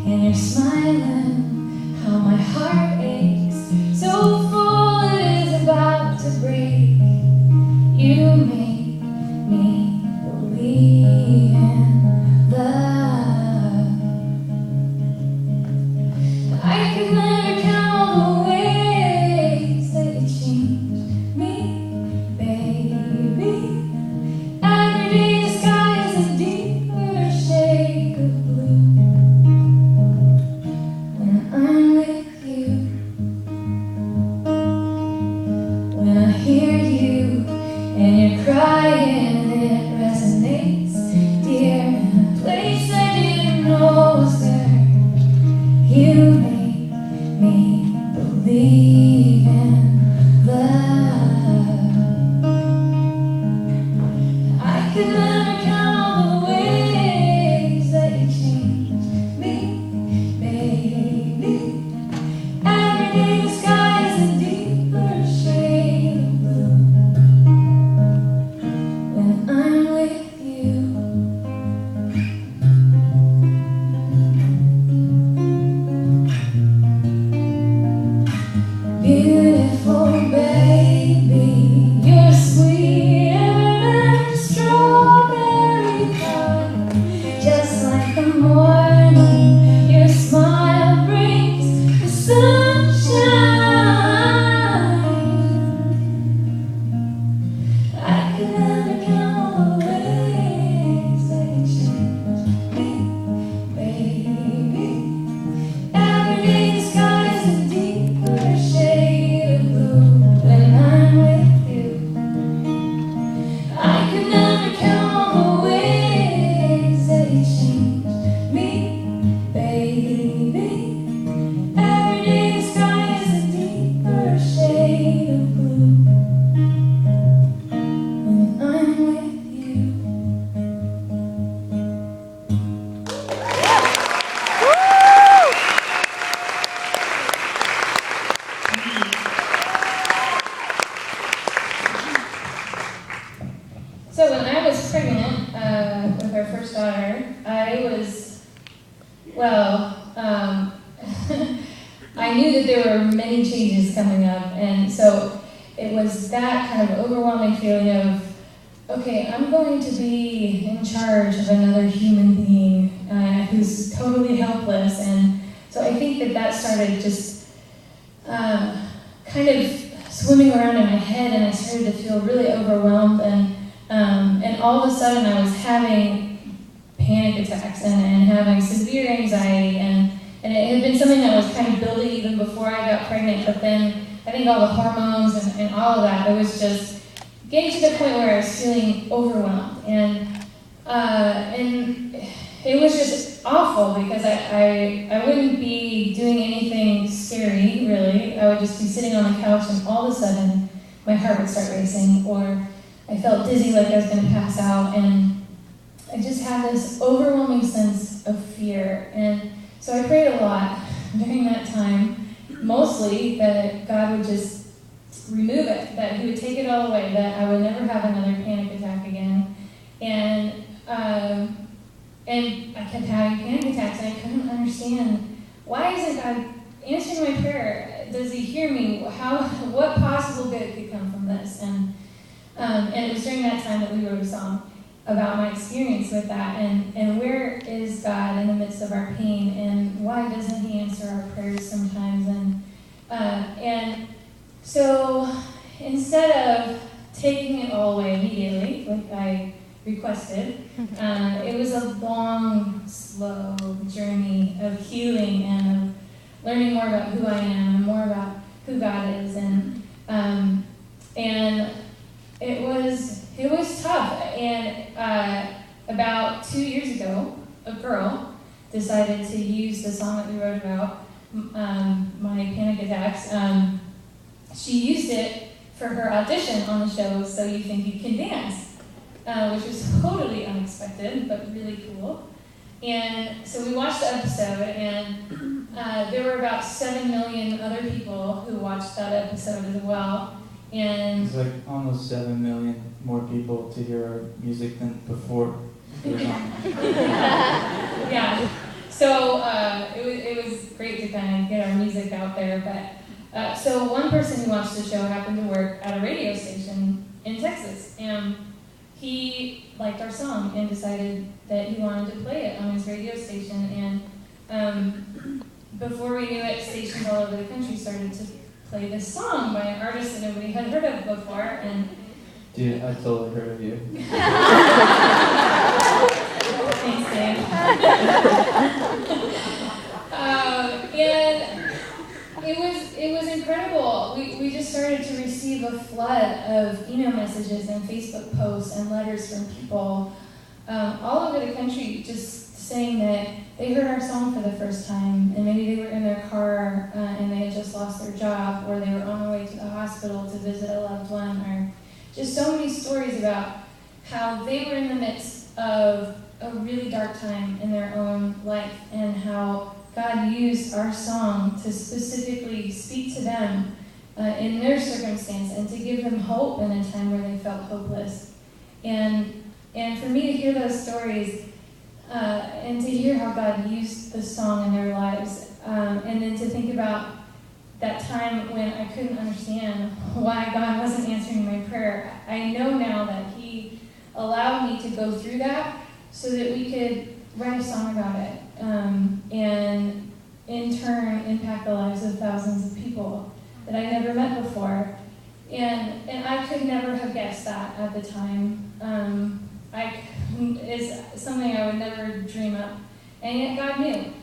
and you're smiling, how my heart aches, so full it is about to break. You make me believe in love. I could never count all the ways that you changed me, baby. Every day the sky is a deeper shade of blue. When I'm with you, when I hear you and you're crying, it resonates, dear, in a place I didn't know was there. You make me believe in love. I could never count all the ways that you changed me, baby. Every day the sky is a deeper shade of blue. When I'm with you, beautiful baby, you're sweeter than strawberry pie. Just like the morning, your smile brings the sunshine. I could never count all the ways that you changed me, baby. Every day the sky is a deeper shade of blue. When I'm with you, I could never count all the ways that you changed me, baby. Every day the sky is a deeper shade of blue. When I'm with you. So when I was pregnant with our first daughter, I was, I knew that there were many changes coming up, and so it was that kind of overwhelming feeling of, okay, I'm going to be in charge of another human being who's totally helpless, and so I think that started just kind of swimming around in my head, and I started to feel really overwhelmed, and all of a sudden I was having panic attacks and having severe anxiety, and it had been something that was kind of building even before I got pregnant, but then I think all the hormones and all of that, it was just getting to the point where I was feeling overwhelmed, and it was just awful because I wouldn't be doing anything scary, really. I would just be sitting on the couch, and all of a sudden my heart would start racing, or I felt dizzy like I was going to pass out, and I just had this overwhelming sense of fear. And so I prayed a lot during that time, mostly that God would just remove it, that He would take it all away, that I would never have another panic attack again. And I kept having panic attacks, and I couldn't understand, why isn't God answering my prayer? Does He hear me? What possible good could come from this? And it was during that time that we wrote a song about my experience with that, and where is God in the midst of our pain, and why doesn't He answer our prayers sometimes? And so instead of taking it all away immediately, like I requested, it was a long, slow journey of healing and of learning more about who I am and more about who God is, and it was tough. And about 2 years ago, a girl decided to use the song that we wrote about my panic attacks. She used it for her audition on the show, So You Think You Can Dance, which was totally unexpected, but really cool. And so we watched the episode, and there were about 7 million other people who watched that episode as well. And it's like almost 7 million more people to hear our music than before. Yeah. So it was great to kind of get our music out there. But so one person who watched the show happened to work at a radio station in Texas, and he liked our song and decided that he wanted to play it on his radio station. And before we knew it, stations all over the country started to play this song by an artist that nobody had heard of before. And dude, I totally heard of you. thanks, Dave. And it was incredible. We just started to receive a flood of email messages and Facebook posts and letters from people all over the country just saying that they heard our song for the first time, and maybe they were in their car and they had just lost their job, or they were on their way to the hospital to visit a loved one, or just so many stories about how they were in the midst of a really dark time in their own life, and how God used our song to specifically speak to them in their circumstance and to give them hope in a time where they felt hopeless. And for me to hear those stories and to hear how God used the song in their lives, and then to think about that time when I couldn't understand why God wasn't answering my prayer. I know now that He allowed me to go through that so that we could write a song about it, and in turn impact the lives of thousands of people that I never met before. And I could never have guessed that at the time. It's something I would never dream up. And yet God knew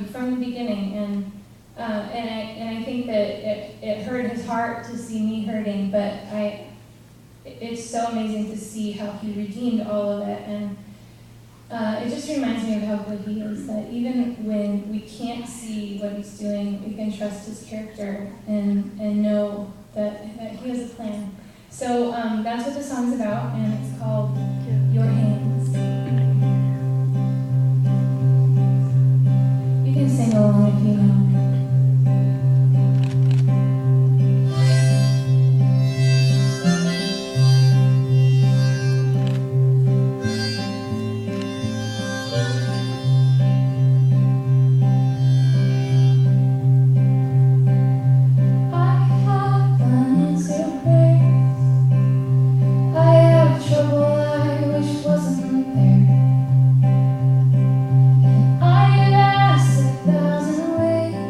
from the beginning. And I think that it hurt His heart to see me hurting, but it's so amazing to see how He redeemed all of it. And it just reminds me of how good He is, that even when we can't see what He's doing, we can trust His character and know that He has a plan. So that's what the song's about, and it's called Your Hands. You can sing along if you know. Away.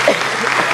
Amen.